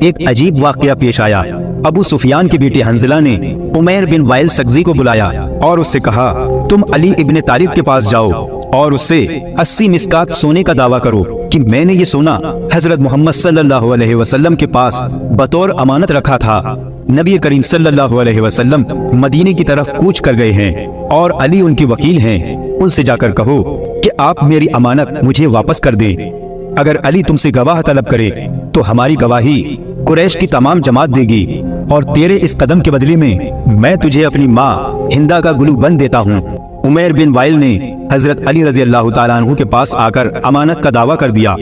ایک عجیب واقعہ پیش آیا۔ ابو سفیان کے بیٹے حنظلہ نے عمیر بن وائل سقزی کو بلایا اور اس سے کہا، تم علی ابن طالب کے پاس جاؤ اور اس سے 80 مسکات سونے کا دعویٰ کرو کہ میں نے یہ سونا حضرت محمد صلی اللہ علیہ وسلم کے پاس بطور امانت رکھا تھا۔ نبی کریم صلی اللہ علیہ وسلم مدینے کی طرف کوچ کر گئے ہیں اور علی ان کے وکیل ہیں، ان سے جا کر کہو کہ آپ میری امانت مجھے واپس کر دیں۔ اگر علی تم سے گواہ طلب کرے تو ہماری گواہی قریش کی تمام جماعت دے گی، اور تیرے اس قدم کے بدلے میں تجھے اپنی ماں ہندا کا گلو بند دیتا ہوں۔ عمیر بن وائل نے حضرت علی رضی اللہ تعالیٰ عنہ کے پاس آ کر امانت کا دعویٰ کر دیا۔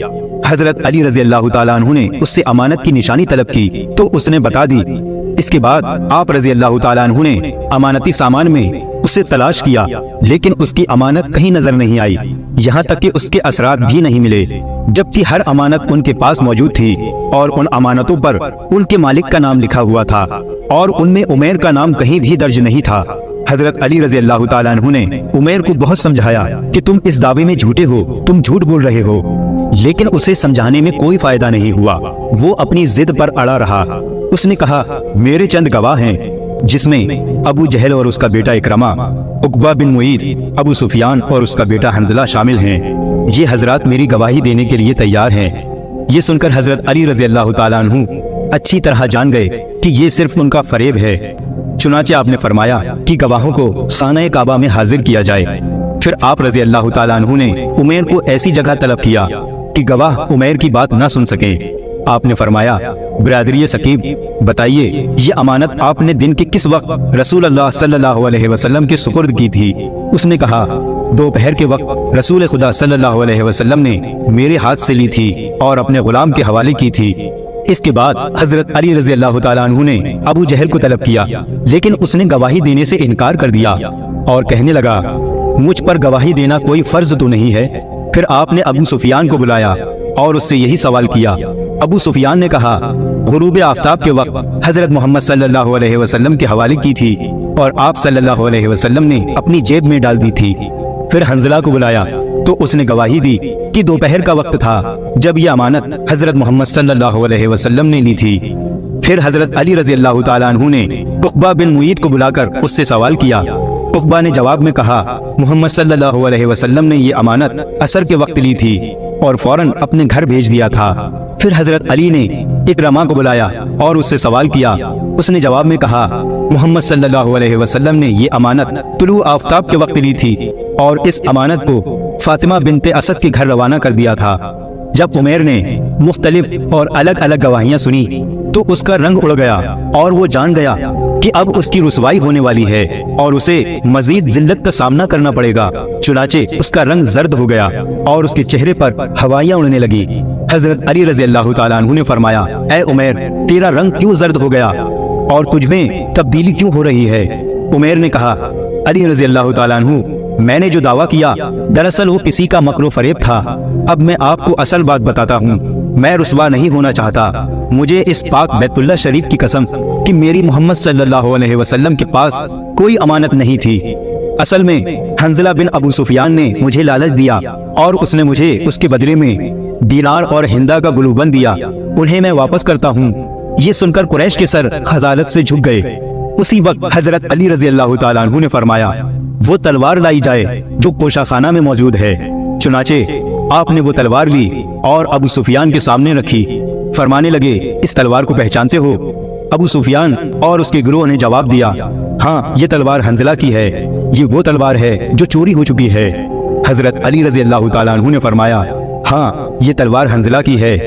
حضرت علی رضی اللہ تعالیٰ عنہ نے اس سے امانت کی نشانی طلب کی تو اس نے بتا دی۔ اس کے بعد آپ رضی اللہ تعالیٰ عنہ نے امانتی سامان میں اسے تلاش کیا، لیکن اس کی امانت کہیں نظر نہیں آئی، یہاں تک کہ اس کے اثرات بھی نہیں ملے، جبکہ ہر امانت ان کے پاس موجود تھی اور ان امانتوں پر ان کے مالک کا نام لکھا ہوا تھا، اور ان میں عمیر کا نام کہیں بھی درج نہیں تھا۔ حضرت علی رضی اللہ تعالیٰ عنہ نے عمیر کو بہت سمجھایا کہ تم اس دعوے میں جھوٹے ہو، تم جھوٹ بول رہے ہو، لیکن اسے سمجھانے میں کوئی فائدہ نہیں ہوا، وہ اپنی ضد پر اڑا رہا۔ اس نے کہا، میرے چند گواہ ہیں، جس میں ابو جہل اور اس کا بیٹا اکرمہ، عقبہ بن معید، ابو سفیان اور اس کا بیٹا حنظلہ شامل ہیں، یہ حضرات میری گواہی دینے کے لیے تیار ہیں۔ یہ سن کر حضرت علی رضی اللہ تعالیٰ عنہ اچھی طرح جان گئے کہ یہ صرف ان کا فریب ہے، چنانچہ آپ نے فرمایا کہ گواہوں کو خانہ کعبہ میں حاضر کیا جائے۔ پھر آپ رضی اللہ تعالیٰ عنہ نے عمیر کو ایسی جگہ طلب کیا کہ گواہ عمیر کی بات نہ سن سکیں۔ آپ نے فرمایا، برادری ثقیف، بتائیے یہ امانت آپ نے دن کے کس وقت رسول اللہ صلی اللہ علیہ وسلم کے سپرد کی تھی؟ اس نے کہا، دوپہر کے وقت رسول خدا صلی اللہ علیہ وسلم نے میرے ہاتھ سے لی تھی اور اپنے غلام کے حوالے کی تھی۔ اس کے بعد حضرت علی رضی اللہ تعالیٰ عنہ نے ابو جہل کو طلب کیا، لیکن اس نے گواہی دینے سے انکار کر دیا اور کہنے لگا، مجھ پر گواہی دینا کوئی فرض تو نہیں ہے۔ پھر آپ نے ابو سفیان کو بلایا اور اس سے یہی سوال کیا۔ ابو سفیان نے کہا، غروب آفتاب کے وقت حضرت محمد صلی اللہ علیہ وسلم کے حوالے کی تھی اور آپ صلی اللہ علیہ وسلم نے اپنی جیب میں ڈال دی تھی۔ پھر حنظلہ کو بلایا تو اس نے گواہی دی کہ دوپہر کا وقت تھا جب یہ امانت حضرت محمد صلی اللہ علیہ وسلم نے لی تھی۔ پھر حضرت علی رضی اللہ تعالیٰ عنہ نے عقبہ بن معید کو بلا کر اس سے سوال کیا۔ عقبہ نے جواب میں کہا، محمد صلی اللہ علیہ وسلم نے یہ امانت عصر کے وقت لی تھی اور فوراً اپنے گھر بھیج دیا تھا۔ پھر حضرت علی نے اکرمہ کو بلایا اور اس سے سوال کیا۔ اس نے جواب میں کہا، محمد صلی اللہ علیہ وسلم نے یہ امانت طلوع آفتاب کے وقت لی تھی اور اس امانت کو فاطمہ بنت اسد کے گھر روانہ کر دیا تھا۔ جب عمیر نے مختلف اور الگ الگ گواہیاں سنی تو اس کا رنگ اڑ گیا اور وہ جان گیا کہ اب اس کی رسوائی ہونے والی ہے اور اسے مزید ذلت کا سامنا کرنا پڑے گا۔ چنانچہ اس کا رنگ زرد ہو گیا اور اس کے چہرے پر ہوائیاں اڑنے لگی۔ حضرت علی رضی اللہ تعالیٰ عنہ نے فرمایا، اے عمیر، تیرا رنگ کیوں زرد ہو گیا اور تجھ میں تبدیلی کیوں ہو رہی ہے؟ عمیر نے کہا، علی رضی اللہ تعالیٰ عنہ، میں نے جو دعویٰ کیا دراصل وہ کسی کا مکر و فریب تھا۔ اب میں آپ کو اصل بات بتاتا ہوں، میں رسوا نہیں ہونا چاہتا۔ مجھے اس پاک بیت اللہ شریف کی قسم کہ میری محمد صلی اللہ علیہ وسلم کے پاس کوئی امانت نہیں تھی۔ اصل میں حنظلہ بن ابو سفیان نے مجھے لالچ دیا اور اس نے مجھے اس کے بدلے میں دینار اور ہندا کا گلوبند دیا، انہیں میں واپس کرتا ہوں۔ یہ سن کر قریش کے سر خجالت سے جھک گئے۔ اسی وقت حضرت علی رضی اللہ تعالیٰ عنہ نے فرمایا، وہ تلوار لائی جائے جو کوشہ خانہ میں موجود ہے۔ چنانچہ آپ نے وہ تلوار لی اور ابو سفیان کے سامنے رکھی، فرمانے لگے، اس تلوار کو پہچانتے ہو؟ ابو سفیان اور اس کے گروہ نے جواب دیا، ہاں، یہ تلوار حنظلہ کی ہے، یہ وہ تلوار ہے جو چوری ہو چکی ہے۔ حضرت علی رضی اللہ تعالیٰ عنہ نے فرمایا، ہاں، یہ تلوار حنظلہ کی ہے،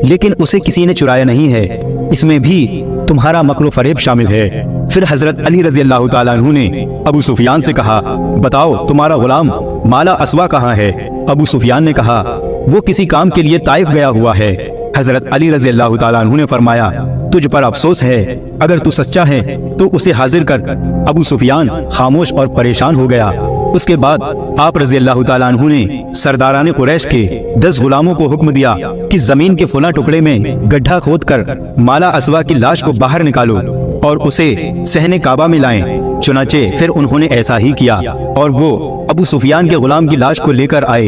لیکن اسے کسی نے چرایا نہیں ہے، اس میں بھی تمہارا مکر و فریب شامل ہے۔ پھر حضرت علی رضی اللہ تعالیٰ عنہ نے ابو سفیان سے کہا، بتاؤ تمہارا غلام مالا اسوا کہاں ہے؟ ابو سفیان نے کہا، وہ کسی کام کے لیے طائف گیا ہوا ہے۔ حضرت علی رضی اللہ تعالیٰ عنہ نے فرمایا، تجھ پر افسوس ہے، اگر تو سچا ہے تو اسے حاضر کر۔ ابو سفیان خاموش اور پریشان ہو گیا۔ اس کے بعد آپ رضی اللہ تعالیٰ عنہ نے سرداران قریش کے 10 غلاموں کو حکم دیا کہ زمین کے فلاں ٹکڑے میں گڈھا کھود کر مالا اسوا کی لاش کو باہر نکالو اور اسے صحن کعبہ میں لائیں۔ چنانچہ پھر انہوں نے ایسا ہی کیا اور وہ ابو سفیان کے غلام کی لاش کو لے کر آئے۔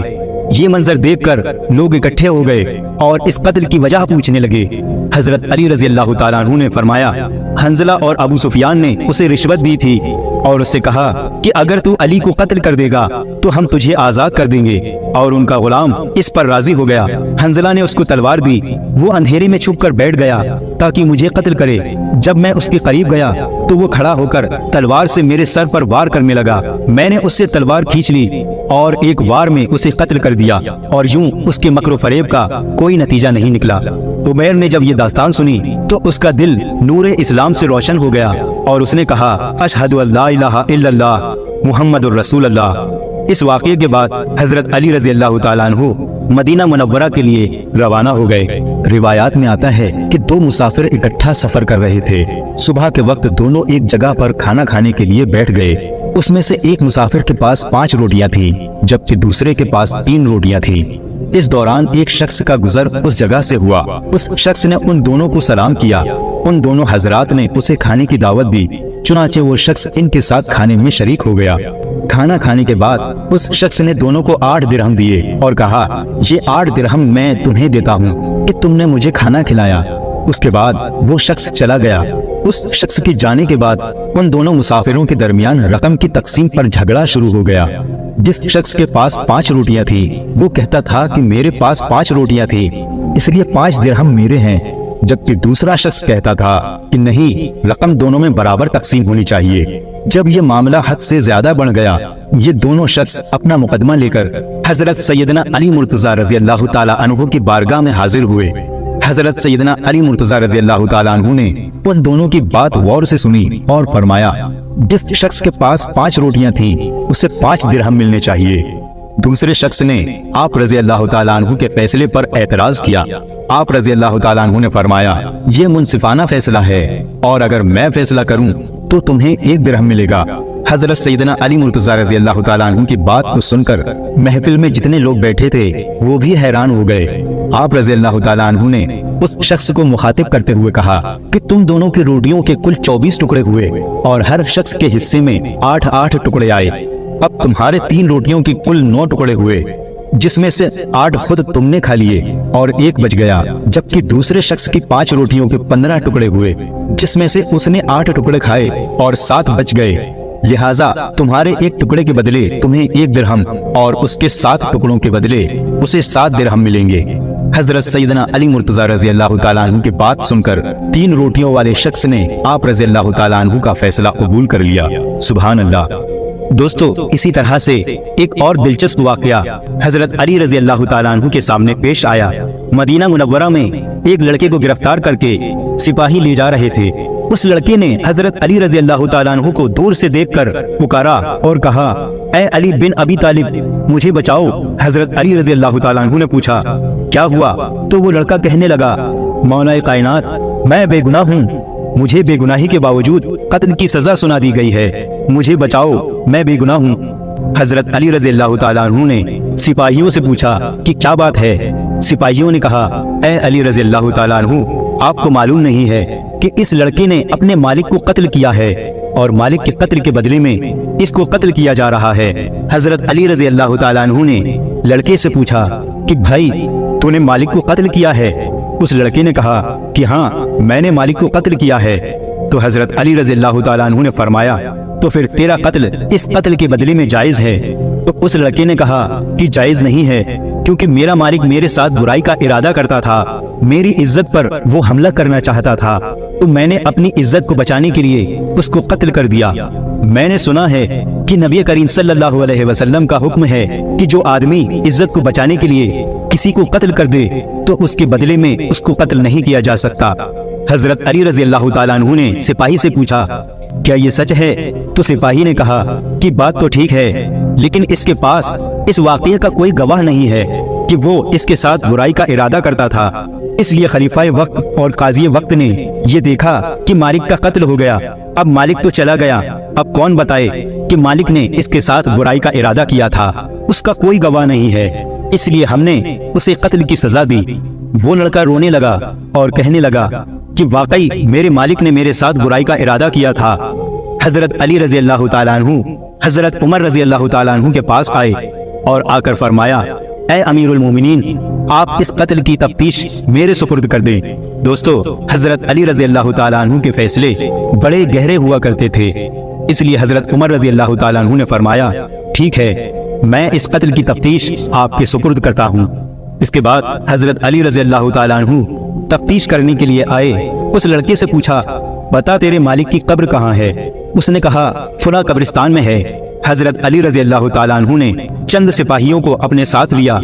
یہ منظر دیکھ کر لوگ اکٹھے ہو گئے اور اس قتل کی وجہ پوچھنے لگے۔ حضرت علی رضی اللہ تعالیٰ عنہ نے فرمایا، حنظلہ اور ابو سفیان نے اسے رشوت دی تھی اور اس سے کہا کہ اگر تو علی کو قتل کر دے گا تو ہم تجھے آزاد کر دیں گے، اور ان کا غلام اس پر راضی ہو گیا۔ حنظلہ نے اس کو تلوار دی، وہ اندھیرے میں چھپ کر بیٹھ گیا تاکہ مجھے قتل کرے۔ جب میں اس کے قریب گیا تو وہ کھڑا ہو کر تلوار سے میرے سر پر وار کرنے لگا۔ میں نے اس سے تلوار کھینچ لی اور ایک وار میں اسے قتل کر دیا، اور یوں اس کے مکر و فریب کا کوئی نتیجہ نہیں نکلا۔ عمیر نے جب یہ داستان سنی تو اس کا دل نور اسلام سے روشن ہو گیا اور اس نے کہا، اشہد ان لا الہ الا اللہ محمد الرسول اللہ۔ اس واقعے کے بعد حضرت علی رضی اللہ تعالیٰ عنہ مدینہ منورہ کے لیے روانہ ہو گئے۔ روایات میں آتا ہے کہ دو مسافر اکٹھا سفر کر رہے تھے۔ صبح کے وقت دونوں ایک جگہ پر کھانا کھانے کے لیے بیٹھ گئے۔ اس میں سے ایک مسافر کے پاس 5 روٹیاں تھیں جبکہ دوسرے کے پاس 3 روٹیاں تھیں۔ اس دوران ایک شخص کا گزر اس جگہ سے ہوا۔ اس شخص نے ان دونوں کو سلام کیا۔ ان دونوں حضرات نے اسے کھانے کی دعوت دی، چنانچہ وہ شخص ان کے ساتھ کھانے میں شریک ہو گیا۔ کھانا کھانے کے بعد اس شخص نے دونوں کو 8 درہم دیے اور کہا، یہ 8 درہم میں تمہیں دیتا ہوں کہ تم نے مجھے کھانا کھلایا۔ اس کے بعد وہ شخص چلا گیا۔ اس شخص کے جانے کے بعد ان دونوں مسافروں کے درمیان رقم کی تقسیم پر جھگڑا شروع ہو گیا۔ جس شخص کے پاس 5 روٹیاں تھی وہ کہتا تھا کہ میرے پاس 5 روٹیاں تھی اس لیے 5 درہم میرے ہیں، جبکہ دوسرا شخص کہتا تھا کہ نہیں، رقم دونوں میں برابر تقسیم ہونی چاہیے۔ جب یہ معاملہ حد سے زیادہ بڑھ گیا، یہ دونوں شخص اپنا مقدمہ لے کر حضرت سیدنا علی مرتضیٰ رضی اللہ تعالیٰ عنہ کی بارگاہ میں حاضر ہوئے۔ حضرت سیدنا علی مرتضیٰ رضی اللہ تعالیٰ عنہ نے ان دونوں کی بات غور سے سنی اور فرمایا، جس شخص کے پاس 5 روٹیاں تھیں اسے 5 درہم ملنے چاہیے۔ دوسرے شخص نے آپ رضی اللہ تعالیٰ عنہ کے فیصلے پر اعتراض کیا۔ آپ رضی اللہ تعالیٰ عنہ نے فرمایا، یہ منصفانہ فیصلہ ہے اور اگر میں فیصلہ کروں تو تمہیں 1 درہم ملے گا۔ حضرت سیدنا علی مرتضیٰ رضی اللہ تعالیٰ عنہ کی بات کو سن کر محفل میں جتنے لوگ بیٹھے تھے وہ بھی حیران ہو گئے۔ آپ رضی اللہ تعالیٰ عنہ نے اس شخص کو مخاطب کرتے ہوئے کہا کہ تم دونوں کی روٹیوں کے کل 24 ٹکڑے ہوئے اور ہر شخص کے حصے میں 8 ٹکڑے آئے۔ اب تمہارے 3 روٹیوں کے کل 9 ٹکڑے ہوئے، جس میں سے 8 خود تم نے کھا لیے اور 1 بچ گیا، جبکہ دوسرے شخص کی 5 روٹیوں کے 15 ٹکڑے ہوئے، جس میں سے اس نے 8 ٹکڑے کھائے اور 7 بچ گئے۔ لہٰذا تمہارے 1 ٹکڑے کے بدلے تمہیں 1 درہم اور اس کے 7 ٹکڑوں کے بدلے اسے 7 درہم ملیں گے۔ حضرت سیدنا علی مرتضیٰ رضی اللہ تعالیٰ عنہ کی بات سن کر 3 روٹیوں والے شخص نے آپ رضی اللہ تعالیٰ عنہ کا فیصلہ قبول کر لیا۔ سبحان اللہ۔ دوستو، اسی طرح سے ایک اور دلچسپ واقعہ حضرت علی رضی اللہ تعالیٰ عنہ کے سامنے پیش آیا۔ مدینہ منورہ میں ایک لڑکے کو گرفتار کر کے سپاہی لے جا رہے تھے۔ اس لڑکے نے حضرت علی رضی اللہ تعالیٰ عنہ کو دور سے دیکھ کر پکارا اور کہا، اے علی بن ابی طالب، مجھے بچاؤ۔ حضرت علی رضی اللہ تعالیٰ عنہ نے پوچھا، کیا ہوا؟ تو وہ لڑکا کہنے لگا، مولا کائنات، میں بے گناہ ہوں، مجھے بے گناہی کے باوجود قتل کی سزا سنا دی گئی ہے، مجھے بچاؤ، میں بے گناہ ہوں۔ حضرت علی رضی اللہ تعالیٰ عنہ نے سپاہیوں سے پوچھا کہ کیا بات ہے؟ سپاہیوں نے کہا، اے علی رضی اللہ تعالیٰ عنہ، آپ کو معلوم نہیں ہے کہ اس لڑکے نے اپنے مالک کو قتل کیا ہے اور مالک کے قتل کے بدلے میں اس کو قتل کیا جا رہا ہے۔ حضرت علی رضی اللہ تعالیٰ عنہ نے لڑکے سے پوچھا کہ بھائی، تو نے مالک کو قتل کیا ہے؟ اس لڑکے نے کہا کہ ہاں، میں نے مالک کو قتل کیا ہے۔ تو حضرت علی رضی اللہ تعالیٰ عنہ نے فرمایا، تو پھر تیرا قتل اس قتل کے بدلے میں جائز ہے؟ تو اس لڑکے نے کہا کہ جائز نہیں ہے، کیونکہ میرا مالک میرے ساتھ برائی کا ارادہ کرتا تھا، میری عزت پر وہ حملہ کرنا چاہتا تھا، تو میں نے اپنی عزت کو بچانے کے لیے اس کو قتل کر دیا۔ میں نے سنا ہے کہ نبی کریم صلی اللہ علیہ وسلم کا حکم ہے کہ جو آدمی عزت کو بچانے کے لیے کسی کو قتل کر دے تو اس کے بدلے میں اس کو قتل نہیں کیا جا سکتا۔ حضرت علی رضی اللہ تعالیٰ عنہ نے سپاہی سے پوچھا، کیا یہ سچ ہے؟ تو سپاہی نے کہا کہ بات تو ٹھیک ہے، لیکن اس کے پاس اس واقعے کا کوئی گواہ نہیں ہے کہ وہ اس کے ساتھ برائی کا ارادہ کرتا تھا، اس لیے خلیفہ وقت اور قاضی وقت نے یہ دیکھا کہ مالک کا قتل ہو گیا، اب مالک تو چلا گیا، اب کون بتائے کہ مالک نے اس کے ساتھ برائی کا ارادہ کیا تھا؟ اس کا کوئی گواہ نہیں ہے، اس لیے ہم نے اسے قتل کی سزا دی۔ وہ لڑکا رونے لگا اور کہنے لگا کہ واقعی میرے مالک نے میرے ساتھ برائی کا ارادہ کیا تھا۔ حضرت علی رضی اللہ تعالیٰ عنہ حضرت عمر رضی اللہ تعالیٰ عنہ کے پاس آئے اور آ کر فرمایا، اے امیر المومنین، آپ اس قتل کی تفتیش میرے سپرد کر دیں۔ دوستو، حضرت علی رضی اللہ تعالیٰ عنہ کے فیصلے بڑے گہرے ہوا کرتے تھے، اس لیے حضرت عمر رضی اللہ تعالیٰ عنہ نے فرمایا، ٹھیک ہے، میں اس قتل کی تفتیش آپ کے سپرد کرتا ہوں۔ اس کے بعد حضرت علی رضی اللہ تعالیٰ عنہ تفتیش کرنے کے لیے آئے۔ اس لڑکے سے پوچھا، بتا تیرے مالک کی قبر کہاں ہے؟ اس نے کہا، فلاں قبرستان میں ہے۔ حضرت علی رضی اللہ تعالیٰ عنہ نے چند سپاہیوں کو اپنے ساتھ لیا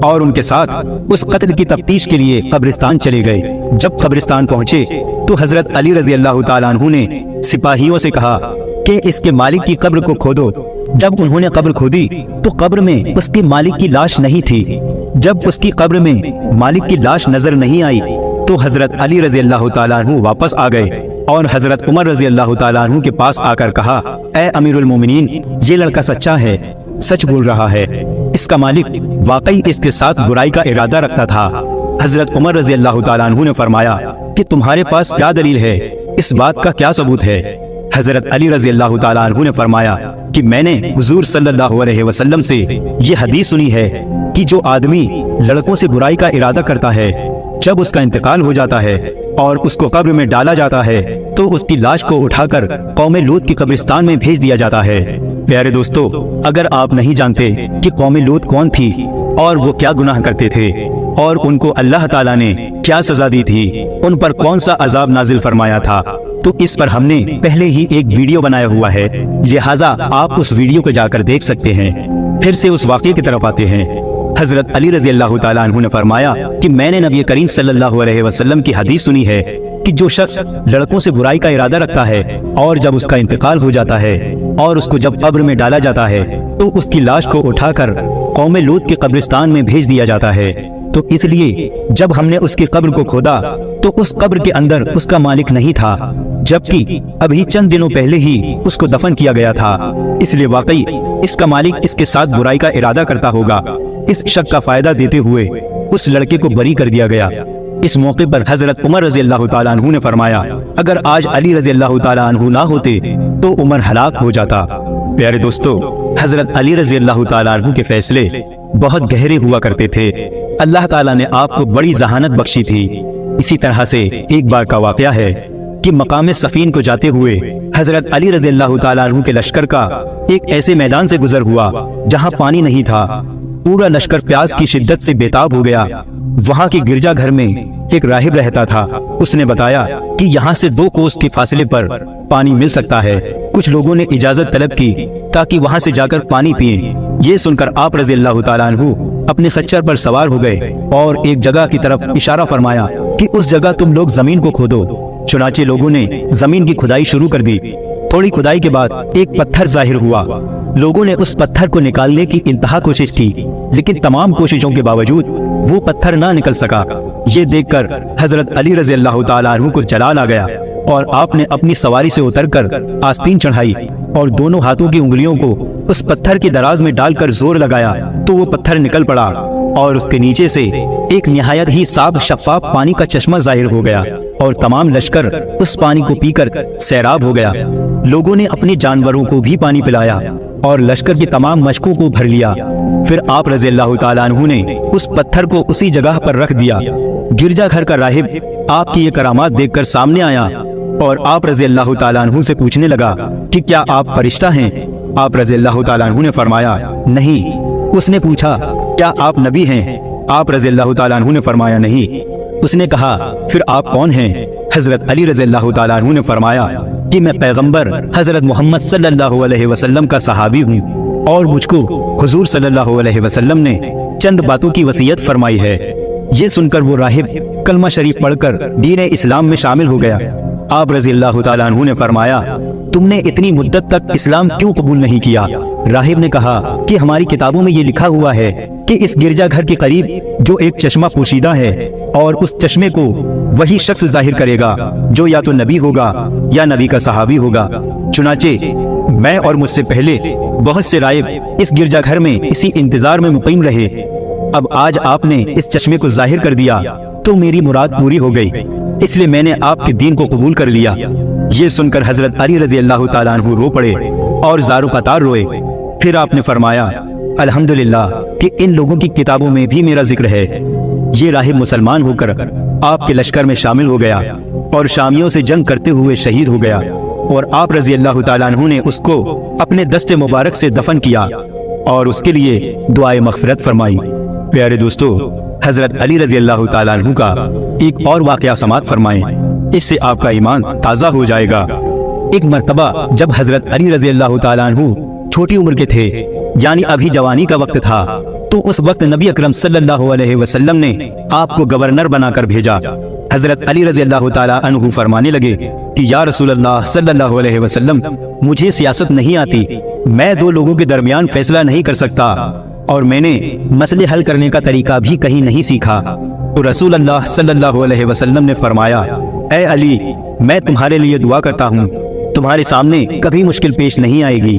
اور ان کے ساتھ اس قتل کی تفتیش کے لیے قبرستان چلے گئے۔ جب قبرستان پہنچے تو حضرت علی رضی اللہ تعالیٰ عنہ نے سپاہیوں سے کہا کہ اس کے مالک کی قبر کو کھودو۔ جب انہوں نے قبر کھودی تو قبر میں اس کے مالک کی لاش نہیں تھی۔ جب اس کی قبر میں مالک کی لاش نظر نہیں آئی تو حضرت علی رضی اللہ تعالیٰ عنہ واپس آ گئے اور حضرت عمر رضی اللہ تعالیٰ عنہ کے پاس آ کر کہا، اے امیر المومنین، یہ لڑکا سچا ہے، سچ بول رہا ہے، اس کا مالک واقعی اس کے ساتھ برائی کا ارادہ رکھتا تھا۔ حضرت عمر رضی اللہ تعالیٰ عنہ نے فرمایا کہ تمہارے پاس کیا دلیل ہے، اس بات کا کیا ثبوت ہے؟ حضرت علی رضی اللہ تعالیٰ عنہ نے فرمایا کہ میں نے حضور صلی اللہ علیہ وسلم سے یہ حدیث سنی ہے کہ جو آدمی لڑکوں سے برائی کا ارادہ کرتا ہے، جب اس کا انتقال ہو جاتا ہے اور اس کو قبر میں ڈالا جاتا ہے تو اس کی لاش کو اٹھا کر قوم لوط کی قبرستان میں بھیج دیا جاتا ہے۔ پیارے دوستو، اگر آپ نہیں جانتے کہ قوم لوط کون تھی اور وہ کیا گناہ کرتے تھے اور ان کو اللہ تعالیٰ نے کیا سزا دی تھی، ان پر کون سا عذاب نازل فرمایا تھا، تو اس پر ہم نے پہلے ہی ایک ویڈیو بنایا ہوا ہے، لہٰذا آپ اس ویڈیو کو جا کر دیکھ سکتے ہیں۔ پھر سے اس واقعے کی طرف آتے ہیں۔ حضرت علی رضی اللہ تعالیٰ عنہ نے فرمایا کہ میں نے نبی کریم صلی اللہ علیہ وسلم کی حدیث سنی ہے کہ جو شخص لڑکوں سے برائی کا ارادہ رکھتا ہے اور جب اس کا انتقال ہو جاتا ہے اور اس کو جب قبر میں ڈالا جاتا ہے تو اس کی لاش کو اٹھا کر قوم لوط کے قبرستان میں بھیج دیا جاتا ہے۔ تو اس لیے جب ہم نے اس کی قبر کو کھودا تو اس قبر کے اندر اس کا مالک نہیں تھا، جبکہ ابھی چند دنوں پہلے ہی اس کو دفن کیا گیا تھا۔ اس لیے واقعی اس کا مالک اس کے ساتھ برائی کا ارادہ کرتا ہوگا۔ اس شک کا فائدہ دیتے ہوئے اس لڑکے کو بری کر دیا گیا۔ اس موقع پر حضرت عمر رضی اللہ تعالیٰ عنہ نے فرمایا، اگر آج علی رضی اللہ تعالیٰ عنہ نہ ہوتے تو عمر ہلاک ہو جاتا۔ پیارے دوستو، حضرت علی رضی اللہ تعالیٰ عنہ کے فیصلے بہت گہرے ہوا کرتے تھے۔ اللہ تعالیٰ نے آپ کو بڑی ذہانت بخشی تھی۔ اسی طرح سے ایک بار کا واقعہ ہے کہ مقام صفین کو جاتے ہوئے حضرت علی رضی اللہ تعالیٰ عنہ کے لشکر کا ایک ایسے میدان سے گزر ہوا جہاں پانی نہیں تھا۔ پورا لشکر پیاس کی شدت سے بےتاب ہو گیا۔ وہاں کے گرجا گھر میں ایک راہب رہتا تھا۔ اس نے بتایا کہ یہاں سے 2 کوس کے فاصلے پر پانی مل سکتا ہے۔ کچھ لوگوں نے اجازت طلب کی تاکہ وہاں سے جا کر پانی پئیں۔ یہ سن کر آپ رضی اللہ تعالیٰ عنہ اپنے خچر پر سوار ہو گئے اور ایک جگہ کی طرف اشارہ فرمایا کہ اس جگہ تم لوگ زمین کو کھودو۔ چنانچہ لوگوں نے زمین کی کھدائی شروع کر دی۔ تھوڑی کھدائی کے بعد ایک پتھر ظاہر ہوا۔ لوگوں نے اس پتھر کو نکالنے کی انتہا کوشش کی، لیکن تمام کوششوں کے باوجود وہ پتھر نہ نکل سکا۔ یہ دیکھ کر حضرت علی رضی اللہ تعالیٰ عنہ کو جلال آ گیا اور آپ نے اپنی سواری سے اتر کر آستین چڑھائی اور دونوں ہاتھوں کی انگلیوں کو اس پتھر کے دراز میں ڈال کر زور لگایا تو وہ پتھر نکل پڑا اور اس کے نیچے سے ایک نہایت ہی صاف شفاف پانی کا چشمہ ظاہر ہو گیا اور تمام لشکر اس پانی کو پی کر سیراب ہو گیا۔ لوگوں نے اپنے جانوروں کو بھی پانی پلایا اور لشکر کی تمام مشکوں کو بھر لیا۔ پھر آپ رضی اللہ تعالیٰ عنہ نے اس پتھر کو اسی جگہ پر رکھ دیا۔ گرجا گھر کا راہب آپ کی یہ کرامات دیکھ کر سامنے آیا اور آپ رضی اللہ تعالیٰ عنہ سے پوچھنے لگا کہ کیا آپ فرشتہ ہیں؟ آپ رضی اللہ تعالیٰ عنہ نے فرمایا نہیں۔ اس نے پوچھا کیا آپ نبی ہیں؟ آپ رضی اللہ تعالیٰ عنہ نے فرمایا نہیں۔ اس نے کہا پھر آپ کون ہیں؟ حضرت علی رضی اللہ تعالیٰ عنہ نے فرمایا کہ میں پیغمبر حضرت محمد صلی اللہ علیہ وسلم کا صحابی ہوں اور مجھ کو حضور صلی اللہ علیہ وسلم نے چند باتوں کی وصیت فرمائی ہے۔ یہ سن کر وہ راہب کلمہ شریف پڑھ کر دین اسلام میں شامل ہو گیا۔ آپ رضی اللہ تعالیٰ عنہ نے فرمایا تم نے اتنی مدت تک اسلام کیوں قبول نہیں کیا؟ راہب نے کہا کہ ہماری کتابوں میں یہ لکھا ہوا ہے کہ اس گرجا گھر کے قریب جو ایک چشمہ پوشیدہ ہے اور اس چشمے کو وہی شخص ظاہر کرے گا جو یا تو نبی ہوگا یا نبی کا صحابی ہوگا۔ چنانچہ میں اور مجھ سے پہلے بہت سے راہب اس گرجا گھر میں اسی انتظار میں مقیم رہے۔ اب آج آپ نے اس چشمے کو ظاہر کر دیا تو میری مراد پوری ہو گئی، اس لیے میں نے آپ کے دین کو قبول کر لیا۔ یہ سن کر حضرت علی رضی اللہ تعالیٰ عنہ رو پڑے اور زارو قطار روئے۔ پھر آپ نے فرمایا الحمدللہ کہ ان لوگوں کی کتابوں میں بھی میرا ذکر ہے۔ یہ راہب مسلمان ہو کر آپ کے لشکر میں شامل ہو گیا اور شامیوں سے جنگ کرتے ہوئے شہید ہو گیا، اور آپ رضی اللہ تعالیٰ عنہ نے اس کو اپنے دست مبارک سے دفن کیا اور اس کے لیے دعائے مغفرت فرمائی۔ پیارے دوستو، حضرت علی رضی اللہ تعالیٰ عنہ کا ایک اور واقعہ سماعت فرمائیں، اس سے آپ کا ایمان تازہ ہو جائے گا۔ ایک مرتبہ جب حضرت علی رضی اللہ تعالیٰ عنہ چھوٹی عمر کے تھے، یعنی ابھی جوانی کا وقت تھا، تو اس وقت نبی اکرم صلی اللہ علیہ وسلم نے آپ کو گورنر بنا کر بھیجا۔ حضرت علی رضی اللہ تعالیٰ عنہ فرمانے لگے کہ یا رسول اللہ صلی اللہ علیہ وسلم، مجھے سیاست نہیں آتی، میں دو لوگوں کے درمیان فیصلہ نہیں کر سکتا، اور میں نے مسئلے حل کرنے کا طریقہ بھی کہیں نہیں سیکھا۔ تو رسول اللہ صلی اللہ علیہ وسلم نے فرمایا، اے علی، میں تمہارے لیے دعا کرتا ہوں، تمہارے سامنے کبھی مشکل پیش نہیں آئے گی۔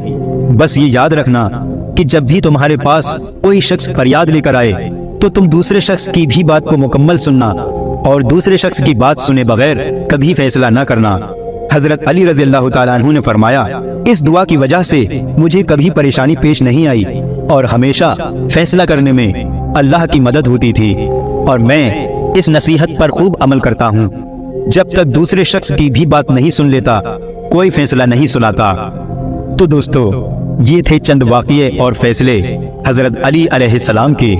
بس یہ یاد رکھنا کہ جب بھی تمہارے پاس کوئی شخص فریاد لے کر آئے تو تم دوسرے شخص کی بھی بات کو مکمل سننا اور دوسرے شخص کی بات سنے بغیر کبھی فیصلہ نہ کرنا۔ حضرت علی رضی اللہ تعالیٰ عنہ نے فرمایا، اس دعا کی وجہ سے مجھے کبھی پریشانی پیش نہیں آئی اور ہمیشہ فیصلہ کرنے میں اللہ کی مدد ہوتی تھی، اور میں اس نصیحت پر خوب عمل کرتا ہوں، جب تک دوسرے شخص کی بھی بات نہیں سن لیتا کوئی فیصلہ نہیں سناتا۔ تو دوستو، یہ تھے چند واقعے اور فیصلے حضرت علی علیہ السلام کے